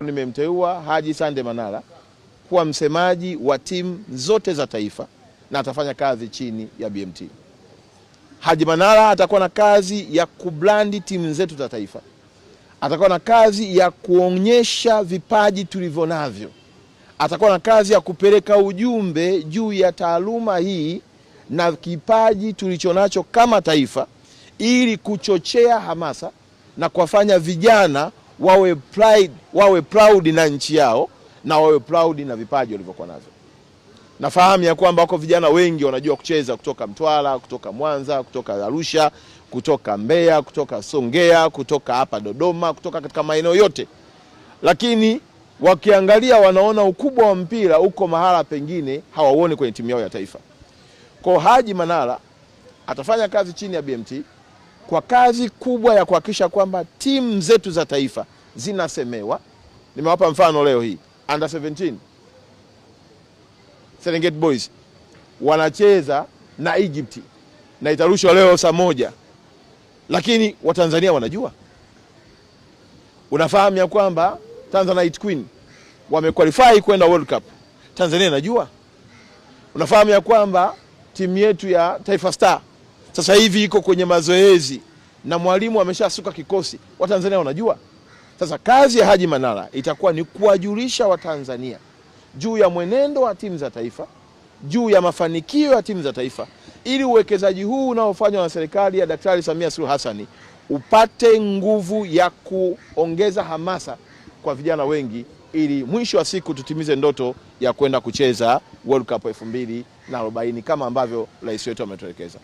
Nimemteua Haji Sande Manara kuwa msemaji wa timu zote za taifa na atafanya kazi chini ya BMT. Haji Manara atakuwa na kazi ya kublandi timu zetu za taifa. Atakuwa na kazi ya kuonyesha vipaji tulivyo navyo. Atakuwa na kazi ya kupeleka ujumbe juu ya taaluma hii na kipaji tulichonacho kama taifa, ili kuchochea hamasa na kuwafanya vijana wawe proud na nchi yao na wawe proud na vipaji walivyokuwa navyo. Nafahamu ya kwamba wako vijana wengi wanajua kucheza kutoka Mtwara, kutoka Mwanza, kutoka Arusha, kutoka Mbeya, kutoka Songea, kutoka hapa Dodoma, kutoka katika maeneo yote. Lakini wakiangalia wanaona ukubwa wa mpira uko mahala pengine hawauoni kwenye timu yao ya taifa. Kwa Haji Manara atafanya kazi chini ya BMT kwa kazi kubwa ya kuhakikisha kwamba timu zetu za taifa zinasemewa. Nimewapa mfano leo hii. Under 17 Serengeti Boys wanacheza na Egypt na itarushwa leo saa 1. Lakini Watanzania wanajua. Unafahamu ya kwamba Tanzanite Queen wamequalify kwenda World Cup. Tanzania inajua. Unafahamu ya kwamba timu yetu ya Taifa Star sasa hivi iko kwenye mazoezi na mwalimu ameshasuka kikosi. Watanzania wanajua. Sasa kazi ya Haji Manara itakuwa ni kuwajulisha Watanzania juu ya mwenendo wa timu za taifa, juu ya mafanikio ya timu za taifa, ili uwekezaji huu unaofanywa na serikali ya Daktari Samia Suluhu Hassan upate nguvu ya kuongeza hamasa kwa vijana wengi, ili mwisho wa siku tutimize ndoto ya kwenda kucheza World Cup 2040 kama ambavyo rais wetu ametuelekeza.